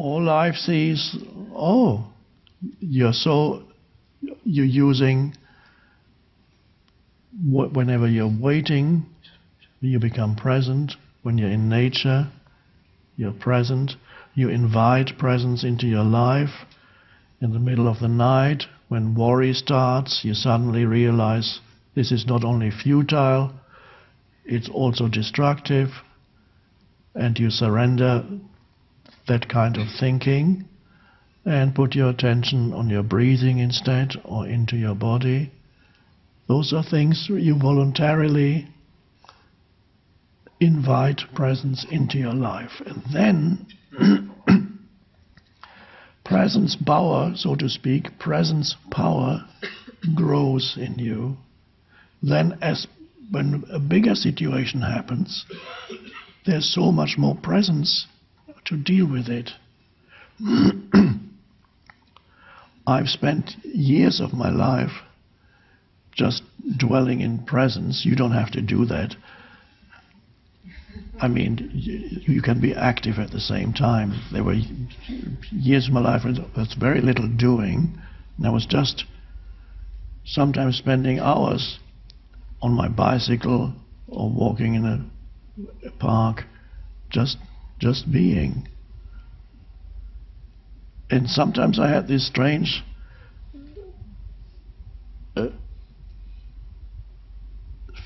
all life sees, oh, you're using, whenever you're waiting, you become present. When you're in nature, you're present. You invite presence into your life. In the middle of the night, when worry starts, you suddenly realize this is not only futile, it's also destructive, and you surrender that kind of thinking and put your attention on your breathing instead, or into your body. Those are things you voluntarily invite presence into your life. And then presence power, so to speak, presence power grows in you. Then when a bigger situation happens, there's so much more presence to deal with it. I've spent years of my life just dwelling in presence. You don't have to do that. I mean, you can be active at the same time. There were years of my life when there was very little doing, and I was just sometimes spending hours on my bicycle or walking in a park, just being. And sometimes I had this strange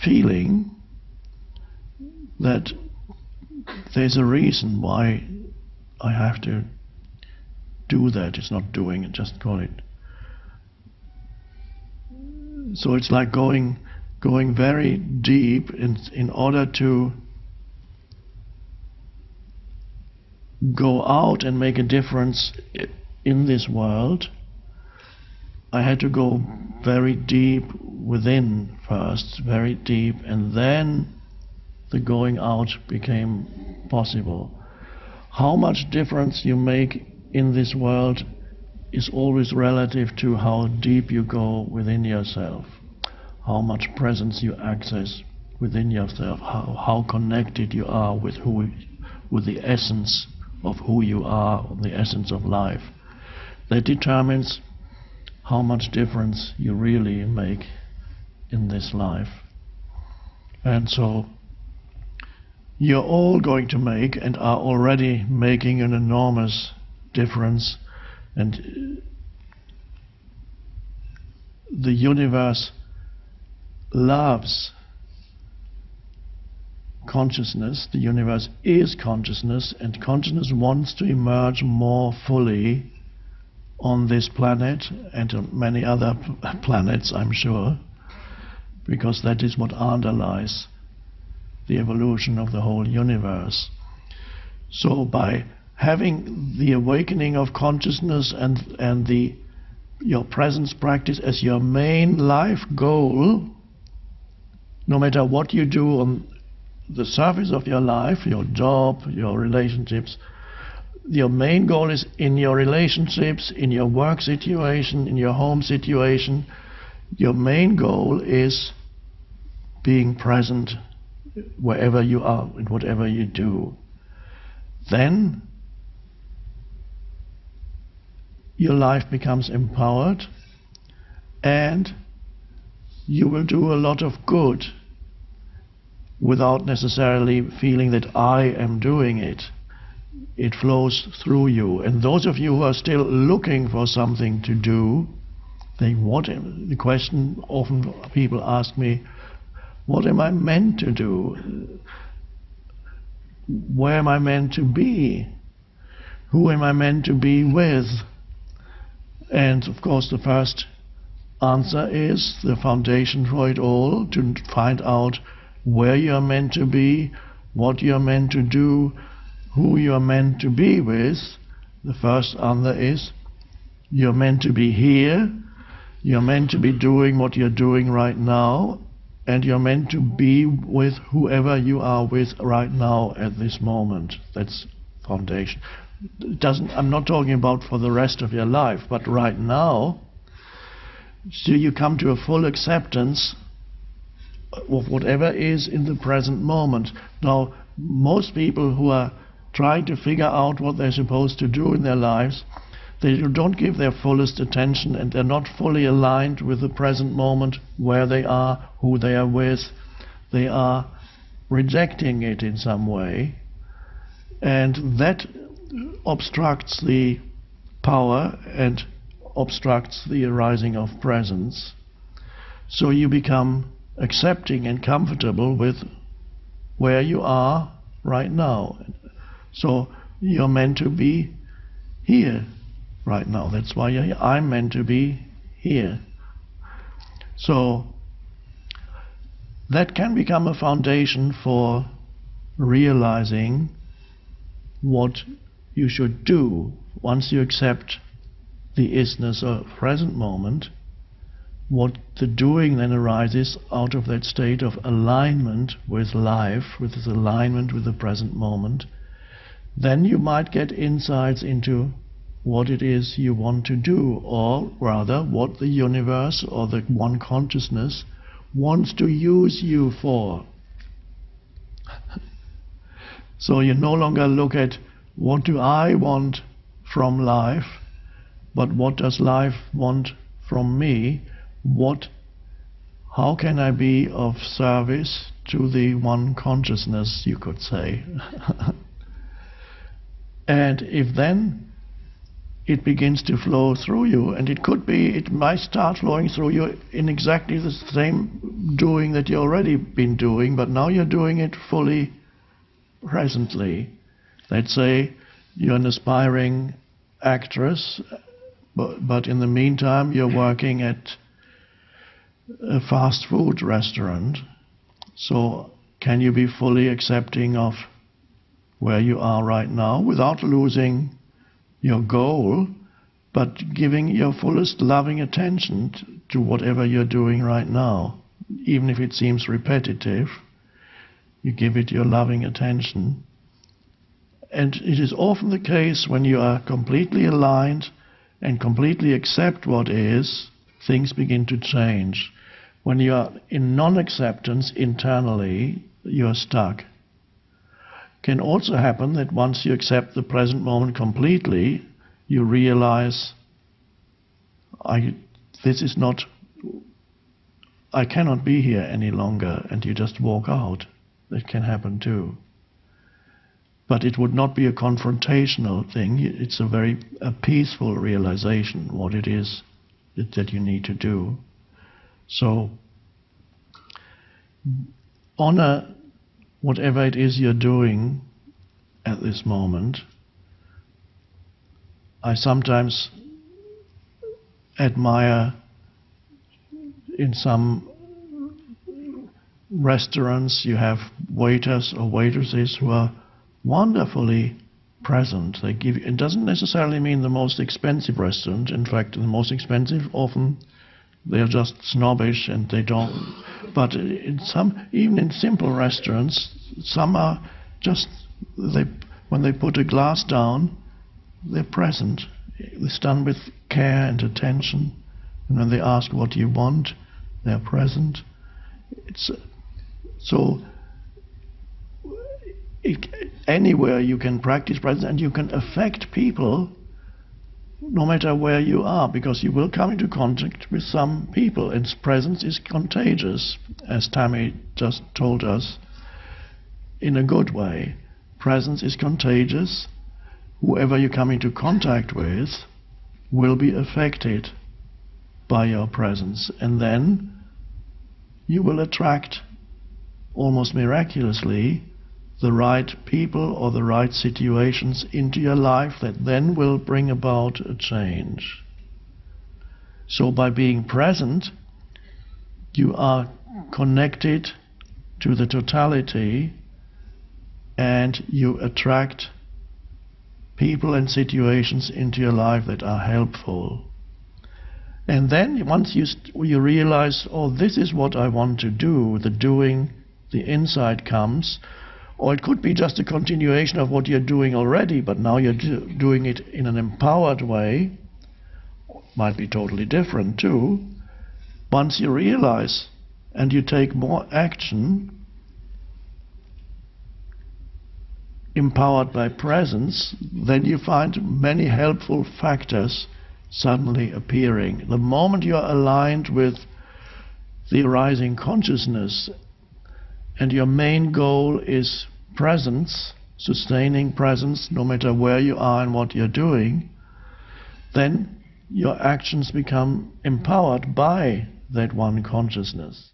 feeling that there's a reason why I have to do that. It's not doing it, just call it. So it's like going very deep in order to go out and make a difference in this world. I had to go very deep within first, very deep, and then the going out became possible. How much difference you make in this world is always relative to how deep you go within yourself, how much presence you access within yourself, how connected you are with the essence of who you are, the essence of life. That determines how much difference you really make in this life. And so you're all going to make and are already making an enormous difference, and the universe loves consciousness. The universe is consciousness, and consciousness wants to emerge more fully on this planet and on many other planets, I'm sure, because that is what underlies the evolution of the whole universe. So by having the awakening of consciousness and your presence practice as your main life goal, no matter what you do on the surface of your life, your job, your relationships, your main goal is in your relationships, in your work situation, in your home situation, your main goal is being present wherever you are and whatever you do. Then your life becomes empowered, and you will do a lot of good without necessarily feeling that I am doing it. It flows through you. And those of you who are still looking for something to do, the question often people ask me, what am I meant to do? Where am I meant to be? Who am I meant to be with? And of course the first answer is the foundation for it all, to find out where you are meant to be, what you are meant to do, who you are meant to be with. The first answer is you're meant to be here, you're meant to be doing what you're doing right now, and you're meant to be with whoever you are with right now at this moment. That's foundation. I'm not talking about for the rest of your life, but right now, so you come to a full acceptance of whatever is in the present moment. Now, most people who are trying to figure out what they're supposed to do in their lives, they don't give their fullest attention, and they're not fully aligned with the present moment, where they are, who they are with. They are rejecting it in some way, and that obstructs the power and obstructs the arising of presence. So you become accepting and comfortable with where you are right now. So you're meant to be here right now. That's why you're here. I'm meant to be here. So that can become a foundation for realizing what you should do once you accept the isness of present moment. What the doing then arises out of that state of alignment with life, with this alignment with the present moment. Then you might get insights into what it is you want to do, or rather what the universe or the one consciousness wants to use you for. So you no longer look at what do I want from life, but what does life want from me? How can I be of service to the one consciousness, you could say. And if then it begins to flow through you, and it might start flowing through you in exactly the same doing that you've already been doing, but now you're doing it fully presently. Let's say you're an aspiring actress, but in the meantime you're working at a fast food restaurant. So can you be fully accepting of where you are right now without losing your goal, but giving your fullest loving attention to whatever you're doing right now? Even if it seems repetitive, you give it your loving attention. And it is often the case when you are completely aligned and completely accept what is, things begin to change. When you are in non-acceptance internally, you are stuck. It can also happen that once you accept the present moment completely, you realize, I cannot be here any longer, and you just walk out. That can happen too. But it would not be a confrontational thing. It's a peaceful realization what it is that you need to do. So honor whatever it is you're doing at this moment. I sometimes admire in some restaurants you have waiters or waitresses who are wonderfully present. They give you, it doesn't necessarily mean the most expensive restaurant. In fact, the most expensive often they're just snobbish and they don't. But in some, even in simple restaurants, some are just when they put a glass down, they're present. It's done with care and attention. And when they ask what you want, they're present. Anywhere you can practice presence, and you can affect people no matter where you are, because you will come into contact with some people, and presence is contagious, as Tammy just told us, in a good way. Presence is contagious. Whoever you come into contact with will be affected by your presence, and then you will attract, almost miraculously, the right people or the right situations into your life that then will bring about a change. So by being present, you are connected to the totality, and you attract people and situations into your life that are helpful. And then once you realize, oh, this is what I want to do, the doing, the insight comes. Or it could be just a continuation of what you're doing already, but now you're doing it in an empowered way. Might be totally different too. Once you realize and you take more action, empowered by presence, then you find many helpful factors suddenly appearing. The moment you're aligned with the arising consciousness and your main goal is presence, sustaining presence no matter where you are and what you're doing, then your actions become empowered by that one consciousness.